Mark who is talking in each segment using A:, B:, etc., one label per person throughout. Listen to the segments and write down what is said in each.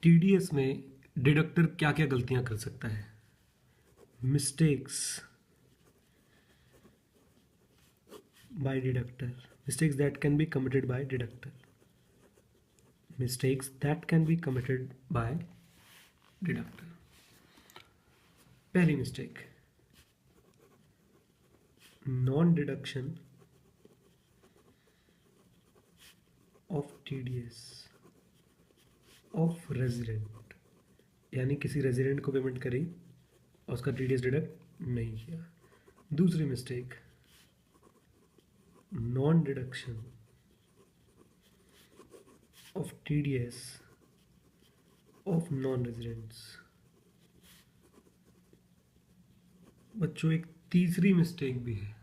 A: TDS में deductor क्या क्या गलतियां कर सकता है? Mistakes by deductor, mistakes that can be committed by deductor, mistakes that can be committed by deductor. पहली mistake, non deduction of TDS of resident, यानी किसी रेजिडेंट को पेमेंट करी और उसका टीडीएस डिडक्ट नहीं किया। दूसरी mistake, non deduction of TDS of non residents. बच्चों एक तीसरी मिस्टेक भी है,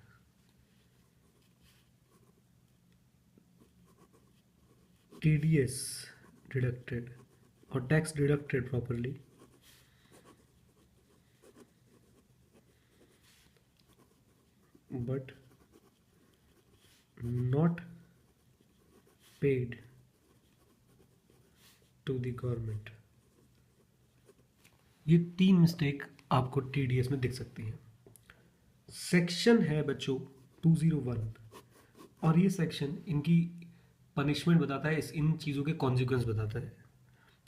A: टीडीएस डिडक्टेड और tax deducted properly but not paid to the government। ये तीन मिस्टेक आपको टीडीएस में दिख सकती हैं। सेक्शन है बच्चों 201 और ये सेक्शन इनकी पनिशमेंट बताता है, इन चीज़ों के कॉन्सिक्वेंस बताता है,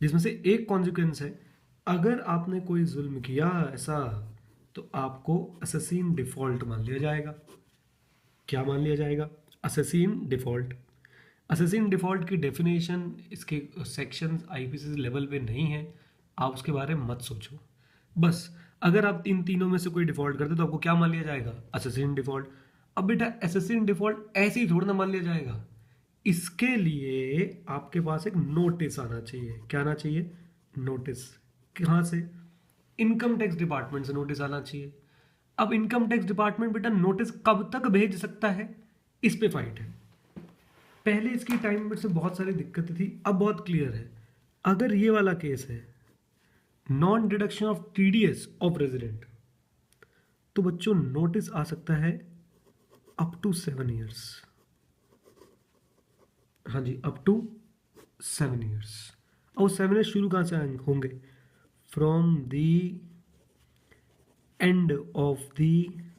A: जिसमें से एक कॉन्सिक्वेंस है, अगर आपने कोई जुल्म किया ऐसा तो आपको असैसिन डिफॉल्ट मान लिया जाएगा। क्या मान लिया जाएगा? Assassin default. असैसिन डिफॉल्ट की डेफिनेशन इसके सेक्शन आईपीसी लेवल पे नहीं है, आप उसके बारे में मत सोचो। बस अगर आप इन तीनों में से कोई डिफॉल्ट करते तो आपको क्या मान लिया जाएगा? Assassin default. अब बेटा असैसिन डिफॉल्ट ऐसे ही थोड़ा ना मान लिया जाएगा, इसके लिए आपके पास एक नोटिस आना चाहिए। क्या आना चाहिए? नोटिस। कहाँ से? इनकम टैक्स डिपार्टमेंट से नोटिस आना चाहिए। अब इनकम टैक्स डिपार्टमेंट बेटा नोटिस कब तक भेज सकता है, इस पे फाइट है। पहले इसकी टाइम लिमिट से बहुत सारी दिक्कतें थी, अब बहुत क्लियर है। अगर ये वाला केस है non deduction of TDS of resident, तो बच्चों नोटिस आ सकता है अप टू 7 ईयर्स। हाँ जी, अप टू 7 ईयर्स। और 7 ईयर्स शुरू कहाँ से होंगे? From the end of the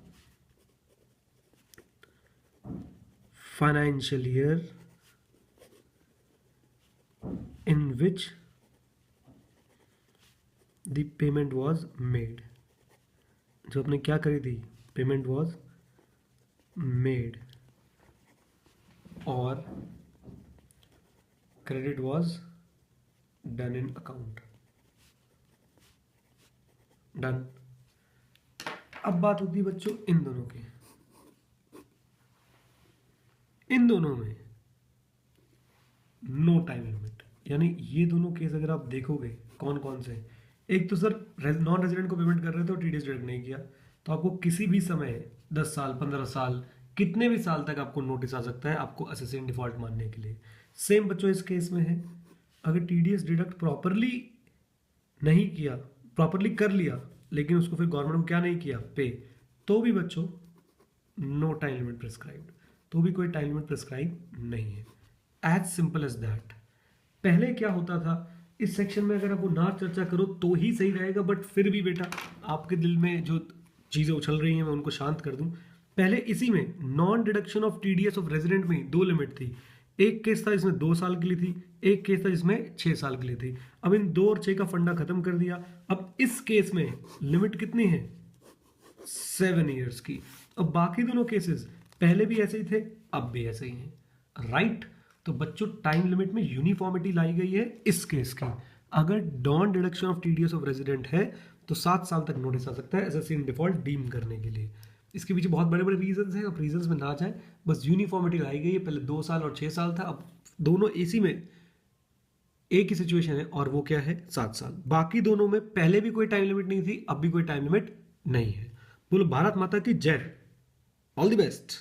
A: financial year in which the payment was made। जो आपने क्या करी थी? पेमेंट was made और credit was done in account। Done. अब बात होती है बच्चों इन दोनों की। इन दोनों में नो टाइम लिमिट, यानी ये दोनों केस अगर आप देखोगे कौन कौन से, एक तो सर नॉन रेजिडेंट को पेमेंट कर रहे थे और टीडीएस डिडक्ट नहीं किया, तो आपको किसी भी समय 10 साल 15 साल कितने भी साल तक आपको नोटिस आ सकता है आपको असैसिन डिफॉल्ट मानने के लिए। सेम बच्चों इस केस में है, अगर टीडीएस डिडक्ट प्रॉपरली नहीं किया, प्रॉपरली कर लिया लेकिन उसको फिर गवर्नमेंट को क्या नहीं किया? पे, तो भी बच्चों नो टाइम लिमिट प्रिस्क्राइब्ड, तो भी कोई टाइम लिमिट प्रिस्क्राइब नहीं है। As simple as that. पहले क्या होता था, इस सेक्शन में अगर आपको ना चर्चा करो तो ही सही रहेगा, बट फिर भी बेटा आपके दिल में जो चीज़ें उछल रही हैं मैं उनको शांत कर दूं। पहले इसी में non deduction of TDS of resident में 2 लिमिट थी। एक केस था जिसमें 2 साल के लिए थी, एक केस था जिसमें 6 साल के लिए थी। अब इन 2 और 6 का फंडा खत्म कर दिया। अब इस केस में लिमिट कितनी है? 7 ईयर्स की। अब बाकी दोनों केसेस पहले भी ऐसे ही थे, अब भी ऐसे ही हैं, राइट? तो बच्चों टाइम लिमिट में यूनिफॉर्मिटी लाई गई है इस केस की। अगर non deduction of TDS of resident है तो 7 साल तक नोटिस आ सकता है असैसिन डिफॉल्ट डीम करने के लिए। इसके पीछे बहुत बड़े बड़े रीजंस हैं, अब रीजंस में ना जाए, बस यूनिफॉर्मिटी लाई गई है। पहले 2 साल और 6 साल था, अब दोनों इसी में एक ही सिचुएशन है और वो क्या है? 7 साल। बाकी दोनों में पहले भी कोई टाइम लिमिट नहीं थी, अब भी कोई टाइम लिमिट नहीं है। बोलो भारत माता की जय, ऑल द बेस्ट।